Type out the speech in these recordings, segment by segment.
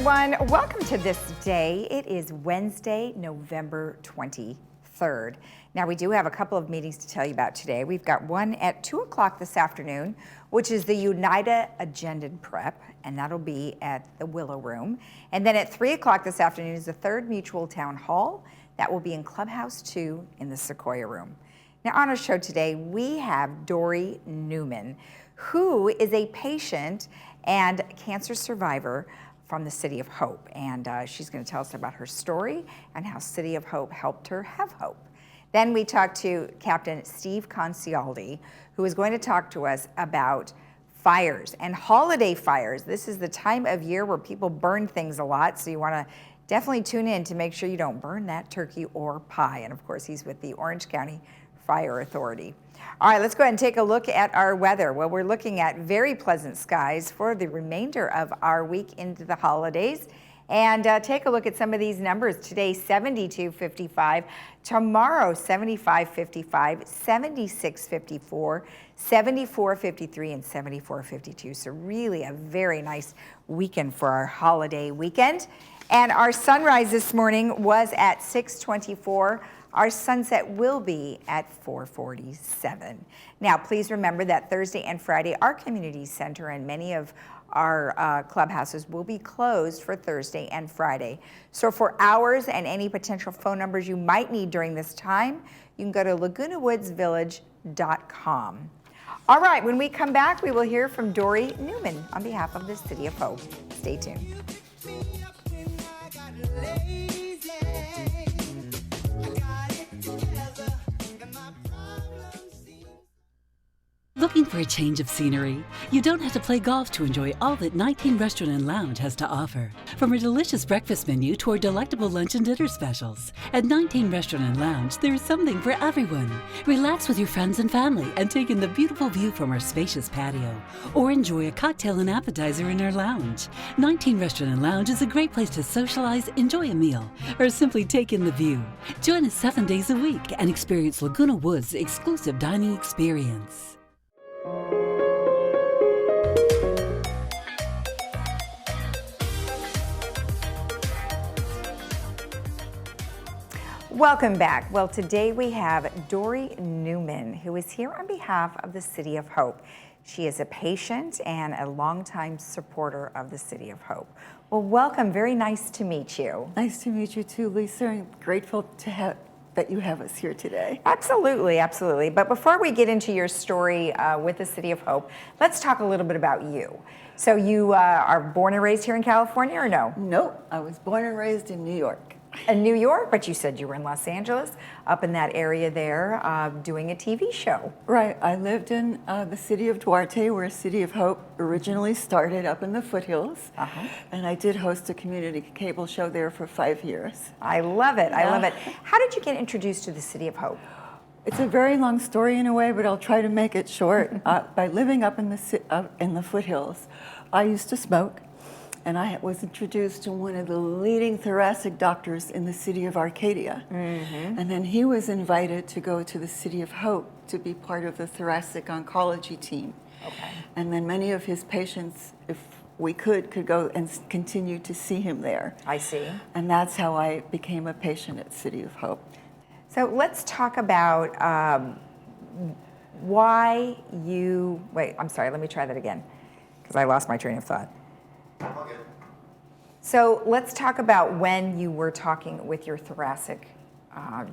everyone. Welcome to This Day. It is Wednesday, November 23rd. Now, we do have a couple of meetings to tell you about today. We've got one at 2 o'clock this afternoon, which is the United Agenda Prep, and that'll be at the Willow Room. And then at 3 o'clock this afternoon is the third Mutual Town Hall. That will be in Clubhouse 2 in the Sequoia Room. Now, on our show today, we have Dory Newman, who is a patient and cancer survivor from the City of Hope. And she's going to tell us about her story and how City of Hope helped her have hope. Then we talked to Captain Steve Concialdi, who is going to talk to us about fires and holiday fires. This is the time of year where people burn things a lot, so you want to definitely tune in to make sure you don't burn that turkey or pie. And of course, he's with the Orange County Fire Authority. All right, let's go ahead and take a look at our weather. Well, we're looking at very pleasant skies for the remainder of our week into the holidays. And take a look at some of these numbers. Today, 72-55. Tomorrow, 75-55, 76-54, 74-53, and 74-52. So really a very nice weekend for our holiday weekend. And our sunrise this morning was at 6:24. Our sunset will be at 4:47. Now, please remember that Thursday and Friday, our community center and many of our clubhouses will be closed for Thursday and Friday. So for hours and any potential phone numbers you might need during this time, you can go to lagunawoodsvillage.com. All right, when we come back, we will hear from Dory Newman on behalf of the City of Hope. Stay tuned. Looking for a change of scenery? You don't have to play golf to enjoy all that 19 Restaurant and Lounge has to offer. From a delicious breakfast menu to our delectable lunch and dinner specials. At 19 Restaurant and Lounge, there is something for everyone. Relax with your friends and family and take in the beautiful view from our spacious patio. Or enjoy a cocktail and appetizer in our lounge. 19 Restaurant and Lounge is a great place to socialize, enjoy a meal, or simply take in the view. Join us 7 days a week and experience Laguna Woods' exclusive dining experience. Welcome back. Well, today we have Dory Newman, who is here on behalf of the City of Hope. She is a patient and a longtime supporter of the City of Hope. Well, welcome. Very nice to meet you. Nice to meet you too, Lisa. I'm grateful to that you have us here today. Absolutely, absolutely. But before we get into your story with the City of Hope, let's talk a little bit about you. So you are born and raised here in California, or no? No, I was born and raised in New York. In New York, but you said you were in Los Angeles, up in that area there, doing a TV show. Right, I lived in the city of Duarte, where City of Hope originally started up in the foothills. And I did host a community cable show there for 5 years. I love it, I love it. How did you get introduced to the City of Hope? It's a very long story in a way, but I'll try to make it short. By living up in the foothills, I used to smoke. And I was introduced to one of the leading thoracic doctors in the city of Arcadia. And then he was invited to go to the City of Hope to be part of the thoracic oncology team. And then many of his patients, if we could go and continue to see him there. I see. And that's how I became a patient at City of Hope. So let's talk about why you, wait, I'm sorry, let me try that again, because I lost my train of thought. Okay. So let's talk about when you were talking with your thoracic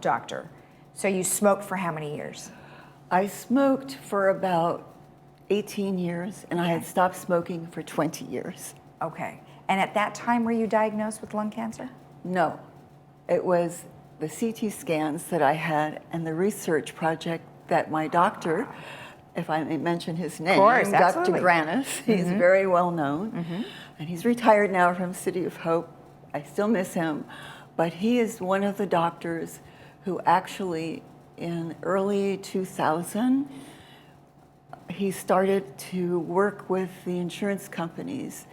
doctor. So you smoked for how many years? I smoked for about 18 years, and I had stopped smoking for 20 years. Okay. And at that time, were you diagnosed with lung cancer? No. It was the CT scans that I had and the research project that my doctor, if I may mention his name, of course, Dr. Granis, he's very well known. And he's retired now from City of Hope. I still miss him, but he is one of the doctors who actually, in early 2000, he started to work with the insurance companies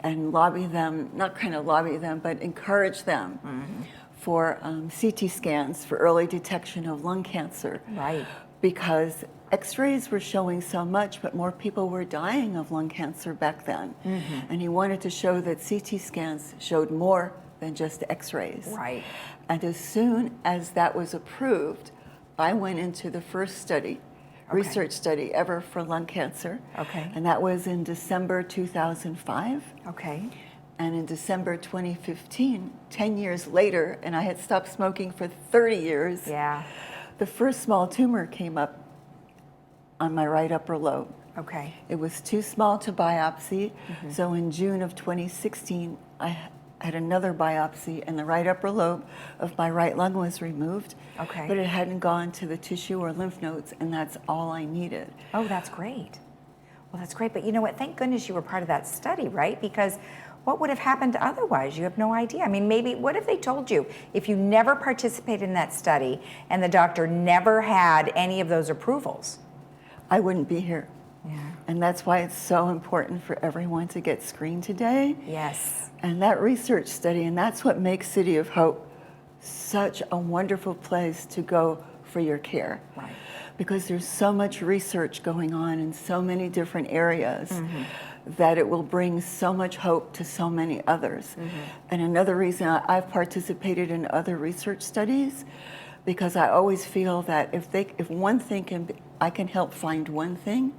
and lobby them, not kind of lobby them, but encourage them for CT scans for early detection of lung cancer. Right. because x-rays were showing so much, but more people were dying of lung cancer back then. And he wanted to show that CT scans showed more than just x-rays. Right. And as soon as that was approved, I went into the first study, research study ever for lung cancer. Okay. And that was in December 2005. Okay. And in December 2015, 10 years later, and I had stopped smoking for 30 years, Yeah. the first small tumor came up on my right upper lobe. Okay. It was too small to biopsy, so in June of 2016, I had another biopsy, and the right upper lobe of my right lung was removed. Okay. But it hadn't gone to the tissue or lymph nodes, and that's all I needed. Oh, that's great. Well, that's great. But you know what? Thank goodness you were part of that study, right? Because what would have happened otherwise? You have no idea. I mean, maybe, what if they told you if you never participated in that study and the doctor never had any of those approvals? I wouldn't be here. Yeah. And that's why it's so important for everyone to get screened today. Yes. And that research study, and that's what makes City of Hope such a wonderful place to go for your care. Right. Because there's so much research going on in so many different areas that it will bring so much hope to so many others. And another reason I've participated in other research studies, because I always feel that if one thing I can help find one thing,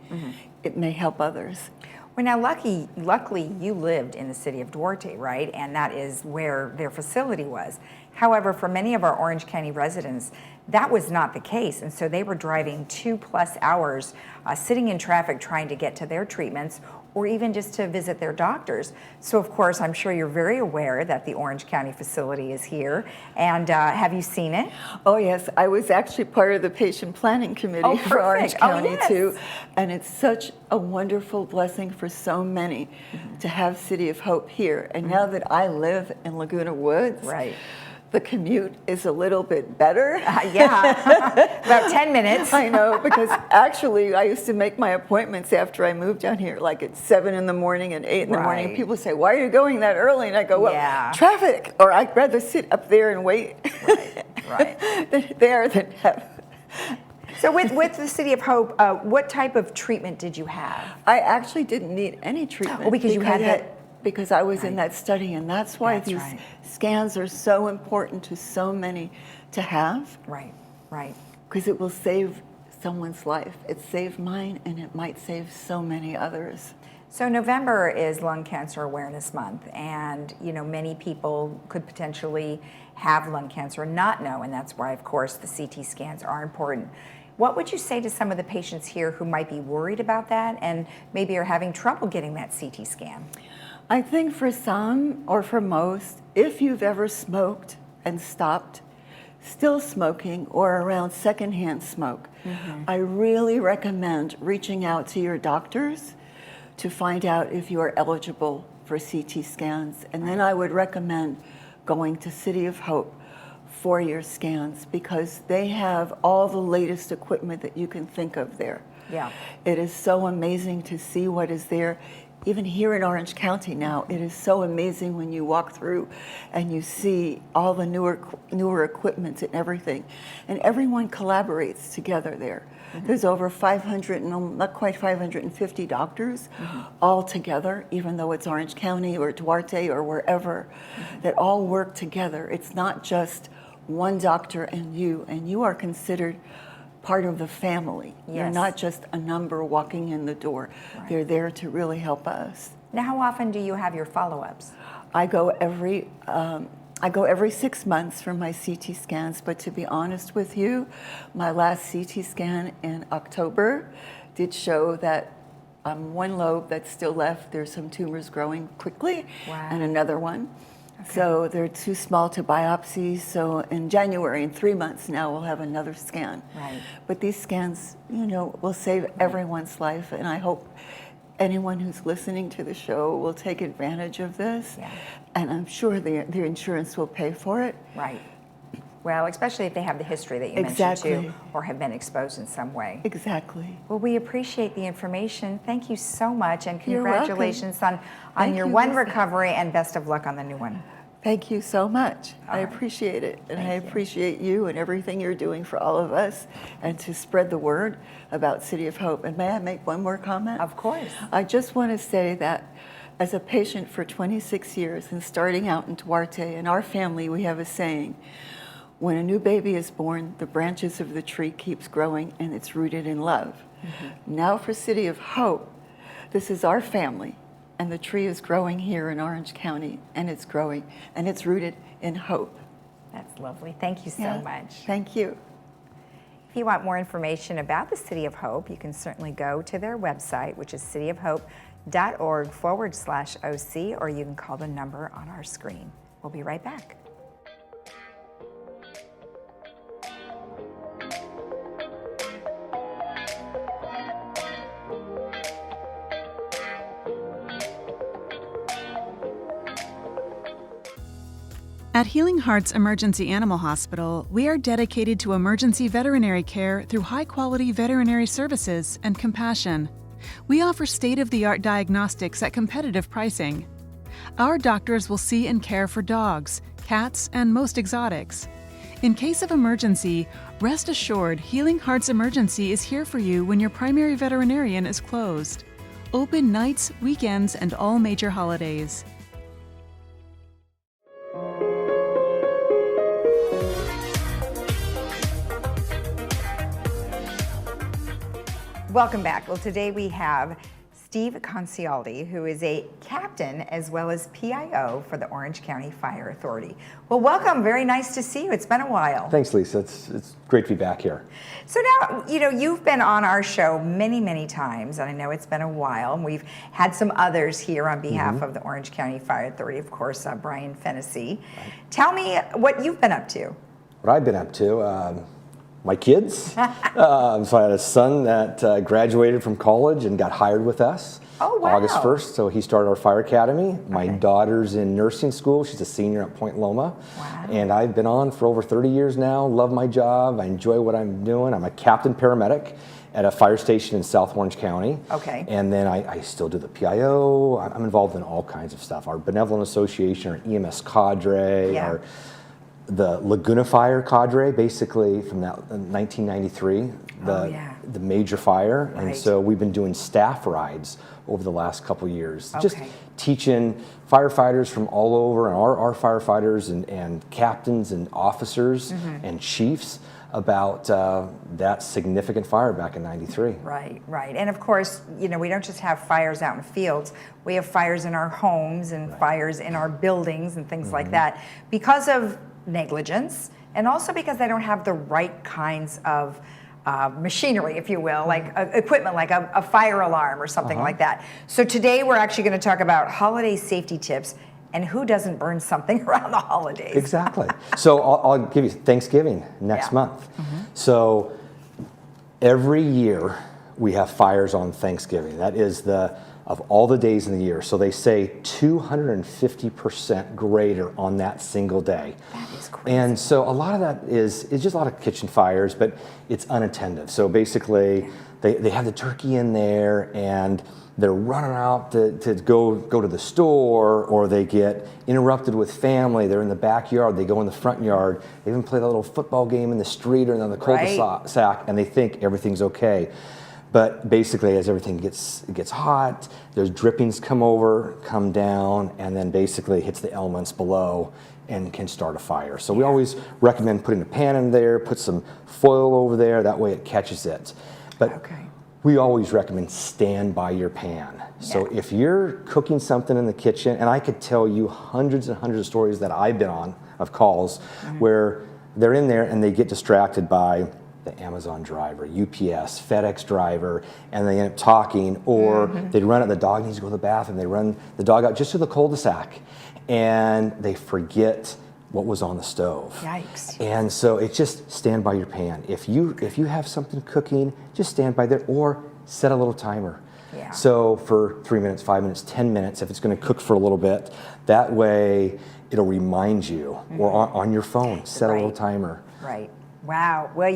it may help others. Well, now, luckily, you lived in the city of Duarte, right? And that is where their facility was. However, for many of our Orange County residents, that was not the case. And so they were driving 2+ hours, sitting in traffic trying to get to their treatments or even just to visit their doctors. So, of course, I'm sure you're very aware that the Orange County facility is here. And have you seen it? Oh, yes. I was actually part of the patient planning committee for Orange County, too. And it's such a wonderful blessing for so many to have City of Hope here. And now that I live in Laguna Woods, Right. the commute is a little bit better. Yeah, about 10 minutes. I know, because actually I used to make my appointments after I moved down here, like at 7 in the morning and 8 in the morning. Right. People say, why are you going that early? And I go, well, Yeah. traffic, or I'd rather sit up there and wait Right. there than have. So with the City of Hope, what type of treatment did you have? I actually didn't need any treatment. Oh, because you had that. Because I was in that study, and that's why That's these right. scans are so important to so many to have. Right, right. Because it will save someone's life. It saved mine, and it might save so many others. So November is Lung Cancer Awareness Month, and you know many people could potentially have lung cancer and not know, and that's why, of course, the CT scans are important. What would you say to some of the patients here who might be worried about that and maybe are having trouble getting that CT scan? I think for some, or for most, if you've ever smoked and stopped, still smoking, or around secondhand smoke, I really recommend reaching out to your doctors to find out if you are eligible for CT scans. And then I would recommend going to City of Hope for your scans, because they have all the latest equipment that you can think of there. Yeah. It is so amazing to see what is there. Even here in Orange County now, it is so amazing when you walk through and you see all the newer equipment and everything. And everyone collaborates together there. There's over 500, not quite 550 doctors all together, even though it's Orange County or Duarte or wherever, that all work together. It's not just one doctor and you are considered part of the family. Yes. You're not just a number walking in the door. Right. They're there to really help us. Now, how often do you have your follow-ups? I go every 6 months for my CT scans, but to be honest with you, my last CT scan in October did show that one lobe that's still left, there's some tumors growing quickly, Wow. and another one. So they're too small to biopsy. So in January, in 3 months now, we'll have another scan. Right. But these scans, will save everyone's life. And I hope anyone who's listening to the show will take advantage of this. Yeah. And I'm sure their insurance will pay for it. Right. Well, especially if they have the history that you Exactly. mentioned too, or have been exposed in some way. Exactly. Well, we appreciate the information. Thank you so much, and You're welcome. congratulations on Thank your you, one Lisa. recovery, and best of luck on the new one. Thank you so much. I right. appreciate it. And I Thank you. appreciate you and everything you're doing for all of us and to spread the word about City of Hope. And may I make one more comment? Of course. I just want to say that as a patient for 26 years and starting out in Duarte, in our family, we have a saying, when a new baby is born, the branches of the tree keeps growing and it's rooted in love. Now for City of Hope, this is our family. And the tree is growing here in Orange County, and it's growing, and it's rooted in hope. That's lovely. Thank you so Yeah. much. Thank you. If you want more information about the City of Hope, you can certainly go to their website, which is cityofhope.org/OC, or you can call the number on our screen. We'll be right back. At Healing Hearts Emergency Animal Hospital, we are dedicated to emergency veterinary care through high-quality veterinary services and compassion. We offer state-of-the-art diagnostics at competitive pricing. Our doctors will see and care for dogs, cats, and most exotics. In case of emergency, rest assured Healing Hearts Emergency is here for you when your primary veterinarian is closed. Open nights, weekends, and all major holidays. Welcome back. Well, today we have Steve Concialdi, who is a captain as well as PIO for the Orange County Fire Authority. Well, welcome. Very nice to see you. It's been a while. Thanks, Lisa. It's great to be back here. So now, you've been on our show many, many times, and I know it's been a while. And we've had some others here on behalf of the Orange County Fire Authority, of course, Brian Fennessy. Right. Tell me what you've been up to. What I've been up to, my kids. So I had a son that graduated from college and got hired with us. Oh, wow. August 1st, so he started our fire academy. My daughter's in nursing school. She's a senior at Point Loma. Wow. And I've been on for over 30 years now. Love my job. I enjoy what I'm doing. I'm a captain paramedic at a fire station in South Orange County. Okay. And then I still do the PIO. I'm involved in all kinds of stuff. Our Benevolent Association, our EMS cadre, the Laguna Fire cadre, basically from that 1993, the major fire. Right. And so we've been doing staff rides over the last couple years, Okay. just teaching firefighters from all over, and our firefighters and captains and officers and chiefs about that significant fire back in '93. Right, right. And of course, we don't just have fires out in fields. We have fires in our homes and fires in our buildings and things like that because of negligence, and also because they don't have the right kinds of machinery, if you will, like equipment, like a fire alarm or something like that. So today we're actually going to talk about holiday safety tips and who doesn't burn something around the holidays. Exactly. So I'll give you Thanksgiving next month. So every year we have fires on Thanksgiving. That is of all the days in the year. So they say 250% greater on that single day. That is crazy. And so a lot of that is just a lot of kitchen fires, but it's unattended. So basically they have the turkey in there and they're running out to go to the store, or they get interrupted with family. They're in the backyard, they go in the front yard, they even play a little football game in the street or on the cul-de-sac, and they think everything's okay. But basically, as everything gets hot, those drippings come down, and then basically hits the elements below and can start a fire. So we always recommend putting a pan in there, put some foil over there, that way it catches it. But we always recommend stand by your pan. So if you're cooking something in the kitchen, and I could tell you hundreds and hundreds of stories that I've been on of calls where they're in there and they get distracted by the Amazon driver, UPS, FedEx driver, and they end up talking, or they run out, the dog needs to go to the bathroom, they run the dog out just to the cul-de-sac, and they forget what was on the stove. Yikes. And so it's just stand by your pan. If you have something cooking, just stand by there, or set a little timer. Yeah. So for 3 minutes, 5 minutes, 10 minutes, if it's going to cook for a little bit, that way it'll remind you, or on your phone, set a little timer. Right. Wow. Well,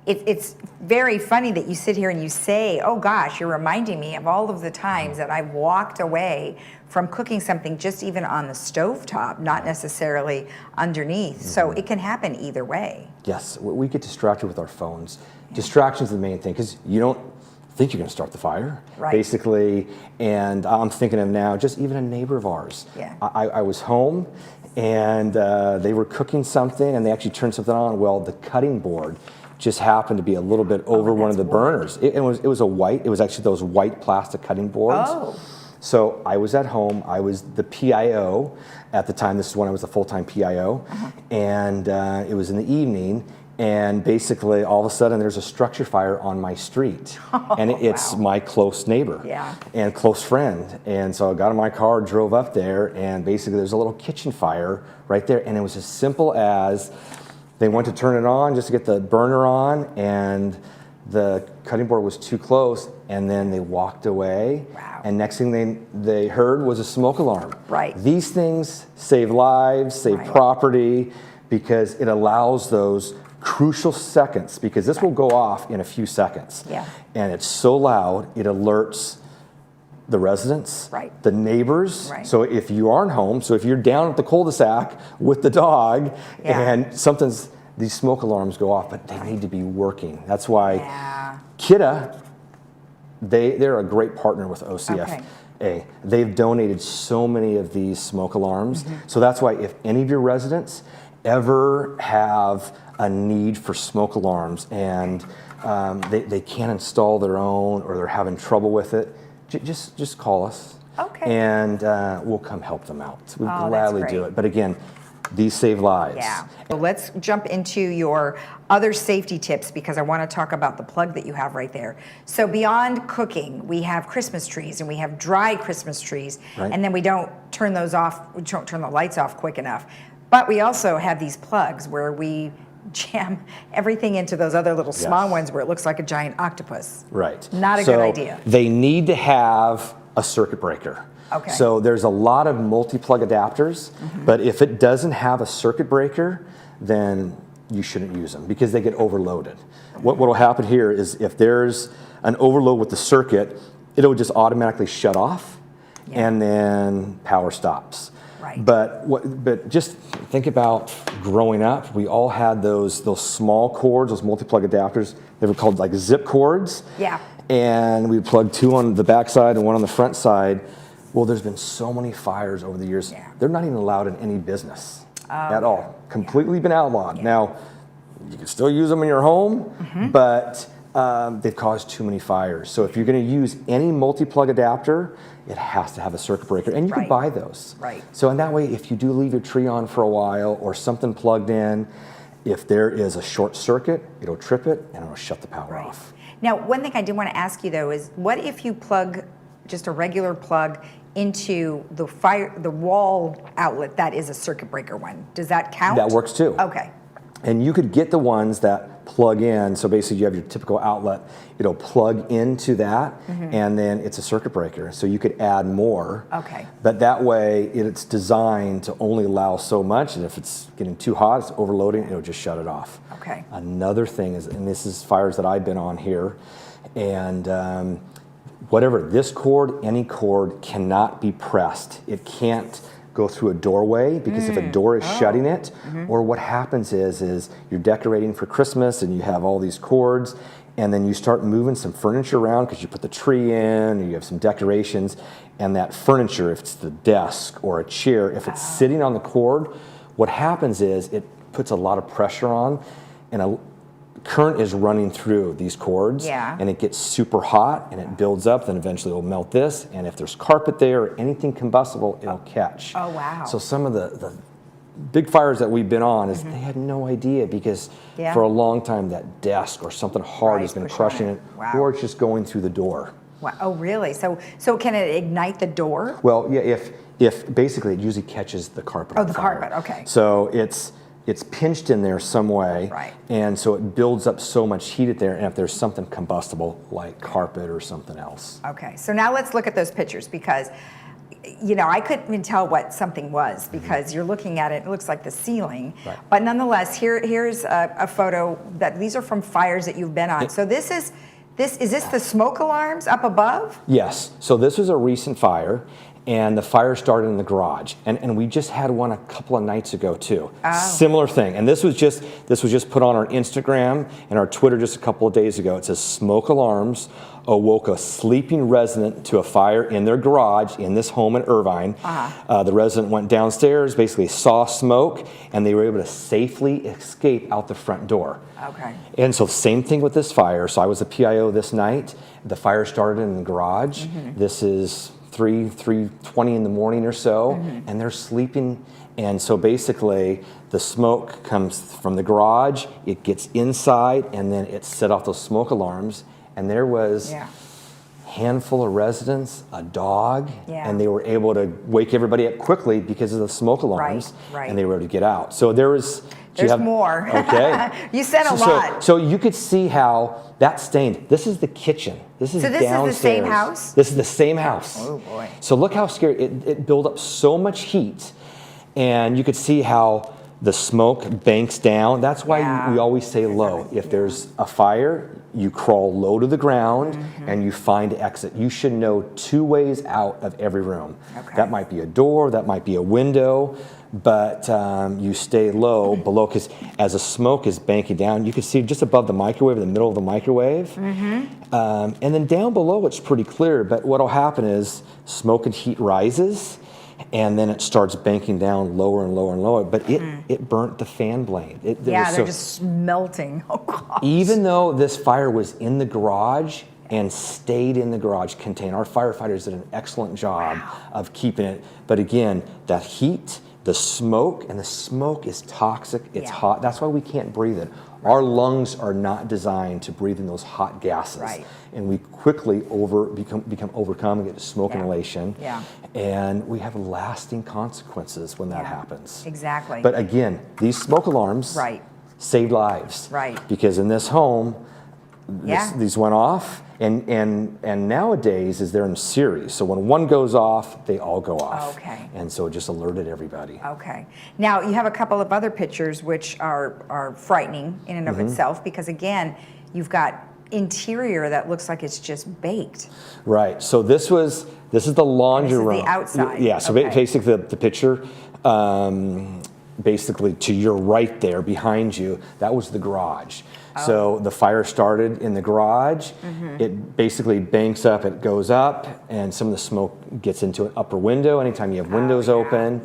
it's very funny that you sit here and you say, oh gosh, you're reminding me of all of the times that I've walked away from cooking something just even on the stovetop, not necessarily underneath. So it can happen either way. Yes, we get distracted with our phones. Distraction is the main thing, because you don't think you're going to start the fire, basically. And I'm thinking of now, just even a neighbor of ours. Yeah. I was home, and they were cooking something, and they actually turned something on. Well, the cutting board just happened to be a little bit over one of the burners. It was actually those white plastic cutting boards. Oh. So I was at home, I was the PIO at the time. This is when I was the full-time PIO, and it was in the evening, and basically all of a sudden there's a structure fire on my street, and it's my close neighbor and close friend. And so I got in my car, drove up there, and basically there's a little kitchen fire right there, and it was as simple as they went to turn it on just to get the burner on, and the cutting board was too close, and then they walked away. Wow. And next thing they heard was a smoke alarm. Right. These things save lives, save property, because it allows those crucial seconds, because this will go off in a few seconds. Yeah. And it's so loud, it alerts the residents, the neighbors. So if you aren't home, so if you're down at the cul-de-sac with the dog and these smoke alarms go off, but they need to be working. That's why Kidda, they're a great partner with OCFA. They've donated so many of these smoke alarms. So that's why if any of your residents ever have a need for smoke alarms and they can't install their own, or they're having trouble with it, just call us. And we'll come help them out. We'll gladly do it. But again, these save lives. Yeah. Well, let's jump into your other safety tips, because I want to talk about the plug that you have right there. So beyond cooking, we have Christmas trees, and we have dry Christmas trees, and then we don't turn those off, we don't turn the lights off quick enough. But we also have these plugs where we jam everything into those other little small ones where it looks like a giant octopus. Not a good idea. They need to have a circuit breaker. So there's a lot of multi-plug adapters, but if it doesn't have a circuit breaker, then you shouldn't use them, because they get overloaded. What will happen here is if there's an overload with the circuit, it'll just automatically shut off, and then power stops. But just think about growing up. We all had those small cords, those multi-plug adapters. They were called like zip cords. And we plugged two on the back side and one on the front side. Well, there's been so many fires over the years. They're not even allowed in any business at all. Completely been outlawed. Now, you can still use them in your home, but they've caused too many fires. So if you're going to use any multi-plug adapter, it has to have a circuit breaker, and you can buy those. So in that way, if you do leave your tree on for a while or something plugged in, if there is a short circuit, it'll trip it and it'll shut the power off. Now, one thing I did want to ask you though is, what if you plug just a regular plug into the wall outlet that is a circuit breaker one? Does that count? That works too. And you could get the ones that plug in. So basically you have your typical outlet, it'll plug into that, and then it's a circuit breaker. So you could add more. But that way it's designed to only allow so much, and if it's getting too hot, it's overloading, it'll just shut it off. Another thing is, and this is fires that I've been on here, and whatever, this cord, any cord cannot be pressed. It can't go through a doorway, because if a door is shutting it, or what happens is you're decorating for Christmas and you have all these cords, and then you start moving some furniture around because you put the tree in, or you have some decorations, and that furniture, if it's the desk or a chair, if it's sitting on the cord, what happens is it puts a lot of pressure on, and a current is running through these cords, and it gets super hot, and it builds up, then eventually it'll melt this, and if there's carpet there or anything combustible, it'll catch. So some of the big fires that we've been on is they had no idea, because for a long time that desk or something hard has been crushing it, or it's just going through the door. Oh, really? So can it ignite the door? Well, yeah, if basically it usually catches the carpet on fire. Carpet, So it's pinched in there some way, and so it builds up so much heat at there, and if there's something combustible like carpet or something else. So now let's look at those pictures, because you know, I couldn't even tell what something was because you're looking at it, it looks like the ceiling. Right. But nonetheless, here's a photo that these are from fires that you've been on. So is this the smoke alarms up above? Yes. So this was a recent fire, and the fire started in the garage. And we just had one a couple of nights ago too. Oh. Similar thing. And this was just put on our Instagram and our Twitter just a couple of days ago. It says smoke alarms awoke a sleeping resident to a fire in their garage in this home in Irvine. The resident went downstairs, basically saw smoke, and they were able to safely escape out the front door. Okay. And so same thing with this fire. So I was a PIO this night. The fire started in the garage. This is 3:20 in the morning or so, and they're sleeping. And so basically the smoke comes from the garage, it gets inside, and then it set off those smoke alarms. And there was a handful of residents, a dog, and they were able to wake everybody up quickly because of the smoke alarms, and they were able to get out. So there's more. Okay. You said a lot. So you could see how that stained. This is the kitchen. This is downstairs. Is the same house? This is the same house. Oh boy. So look how scary. It built up so much heat, and you could see how the smoke banks down. That's why we always say low. If there's a fire, you crawl low to the ground and you find exit. You should know 2 ways out of every room. Okay. That might be a door, that might be a window, but you stay low below, because as the smoke is banking down, you can see just above the microwave, in the middle of the microwave. And then down below it's pretty clear, but what'll happen is smoke and heat rises, and then it starts banking down lower and lower and lower. But it burnt the fan blade. They're just melting. Oh, gosh. Even though this fire was in the garage and stayed in the garage container, our firefighters did an excellent job of keeping it. But again, that heat, the smoke, and the smoke is toxic. It's hot. That's why we can't breathe it. Our lungs are not designed to breathe in those hot gases. And we quickly become overcome and get smoke inhalation. And we have lasting consequences when that happens. Exactly. But again, these smoke alarms saved lives. Because in this home, these went off, and nowadays they're in series. So when one goes off, they all go off. And so it just alerted everybody. Now you have a couple of other pictures which are frightening in and of itself, because again, you've got interior that looks like it's just baked. Right. So this is the laundry room. This is the outside. Yeah. So basically the picture, basically to your right there behind you, that was the garage. So the fire started in the garage. It basically banks up, it goes up, and some of the smoke gets into an upper window. Anytime you have windows open,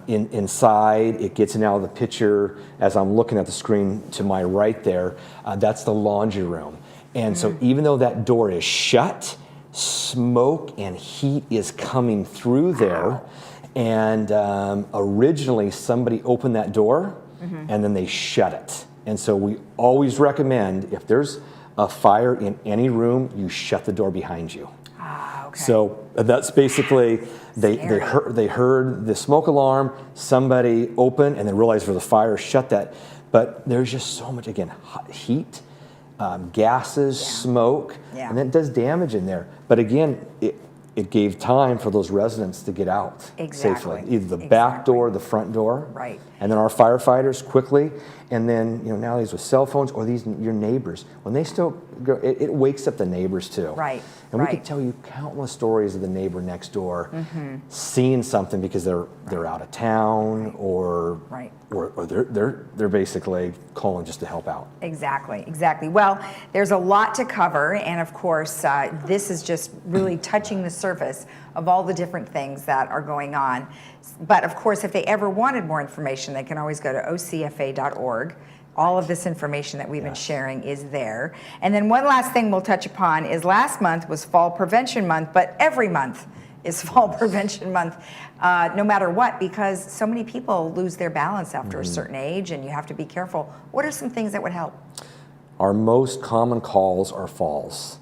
inside, it gets in out of the picture. As I'm looking at the screen to my right there, that's the laundry room. And so even though that door is shut, smoke and heat is coming through there. And originally somebody opened that door and then they shut it. And so we always recommend, if there's a fire in any room, you shut the door behind you. So that's basically, they heard the smoke alarm, somebody opened, and they realized there was a fire, shut that. But there's just so much, again, heat, gases, smoke, and that does damage in there. But again, it gave time for those residents to get out safely. Either the back door, the front door. And then our firefighters quickly, and then nowadays with cell phones, or your neighbors, when they still go, it wakes up the neighbors too. And we could tell you countless stories of the neighbor next door seeing something because they're out of town, or they're basically calling just to help out. Exactly. Well, there's a lot to cover, and of course, this is just really touching the surface of all the different things that are going on. But of course, if they ever wanted more information, they can always go to ocfa.org. All of this information that we've been sharing is there. And then one last thing we'll touch upon is last month was Fall Prevention Month, but every month is Fall Prevention Month, no matter what, because so many people lose their balance after a certain age, and you have to be careful. What are some things that would help? Our most common calls are falls.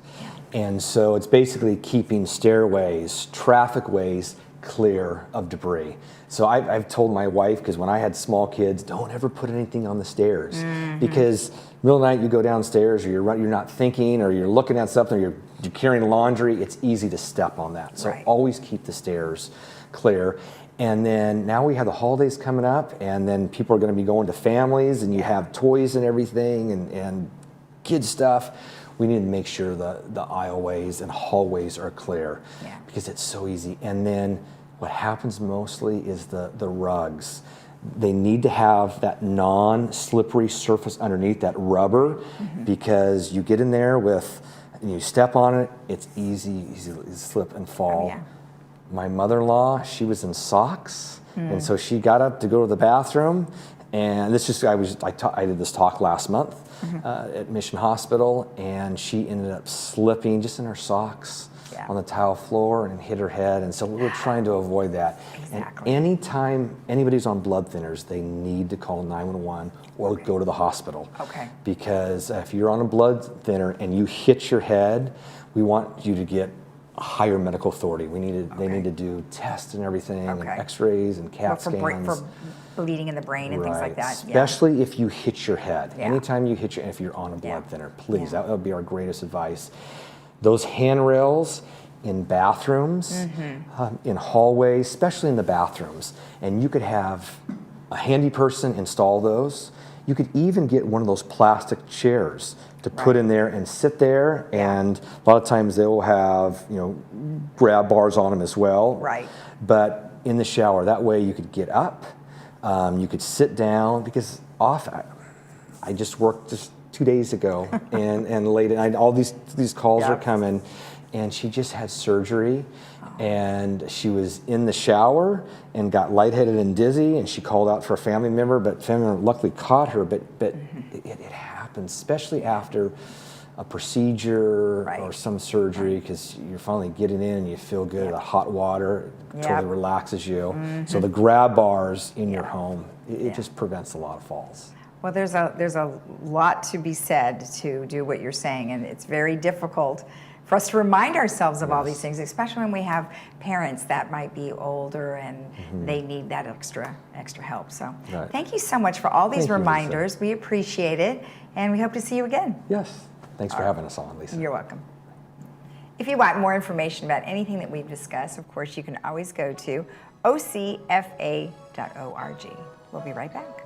And so it's basically keeping stairways, traffic ways clear of debris. So I've told my wife, because when I had small kids, don't ever put anything on the stairs, because middle of the night you go downstairs, or you're not thinking, or you're looking at something, or you're you're carrying laundry, it's easy to step on that. So Right. always keep the stairs clear. And then now we have the holidays coming up, and then people are going to be going to families, and you have toys and everything, and kid stuff. We need to make sure the aisleways and hallways are clear, because it's so easy. And then what happens mostly is the rugs. They need to have that non-slippery surface underneath, that rubber, because you get in there and you step on it, it's easy to slip and fall. Oh, yeah. My mother-in-law, she was in socks, and so she got up to go to the bathroom, and I did this talk last month at Mission Hospital, and she ended up slipping just in her socks on the tile floor and hit her head, and so we're trying to avoid that. Exactly. And anytime anybody's on blood thinners, they need to call 911 or go to the hospital. Okay. Because if you're on a blood thinner and you hit your head, we want you to get a higher medical authority. They need to do tests and everything, and x-rays and CAT scans. For bleeding in the brain and things like that. Especially if you hit your head. Yeah. Anytime you hit if you're on a blood thinner, please, that would be our greatest advice. Those handrails in bathrooms, in hallways, especially in the bathrooms, and you could have a handy person install those. You could even get one of those plastic chairs to put in there and sit there, and a lot of times they will have, grab bars on them as well. Right. But in the shower, that way you could get up, you could sit down, because I just worked 2 days ago, and late at night, all these calls are coming, and she just had surgery, and she was in the shower and got lightheaded and dizzy, and she called out for a family member, but family member luckily caught her, but it happens, especially after a procedure or some surgery, because you're finally getting in and you feel good. The hot water totally relaxes you. So the grab bars in your home, it just prevents a lot of falls. Well, there's a lot to be said to do what you're saying, and it's very difficult for us to remind ourselves of all these things, especially when we have parents that might be older and they need that extra help. So thank you so much for all these reminders. We appreciate it, and we hope to see you again. Yes. Thanks for having us on, Lisa. You're welcome. If you want more information about anything that we've discussed, of course, you can always go to ocfa.org. We'll be right back.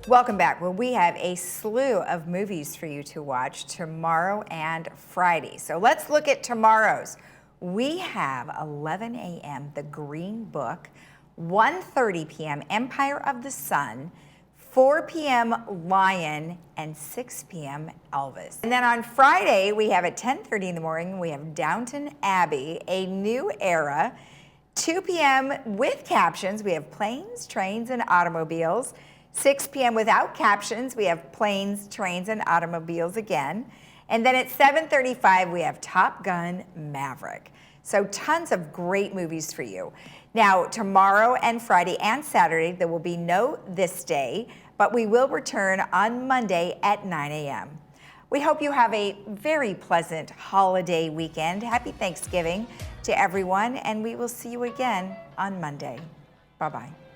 Welcome back. Well, we have a slew of movies for you to watch tomorrow and Friday. So let's look at tomorrow's. We have 11 a.m. The Green Book, 1:30 p.m. Empire of the Sun, 4 p.m. Lion, and 6 p.m. Elvis. And then on Friday, we have at 10:30 in the morning, we have Downton Abbey, A New Era, 2 p.m. with captions, we have Planes, Trains, and Automobiles. 6 p.m. without captions, we have Planes, Trains, and Automobiles again. And then at 7:35, we have Top Gun Maverick. So tons of great movies for you. Now, tomorrow and Friday and Saturday, there will be no ThisDay, but we will return on Monday at 9 a.m. We hope you have a very pleasant holiday weekend. Happy Thanksgiving to everyone, and we will see you again on Monday. Bye-bye.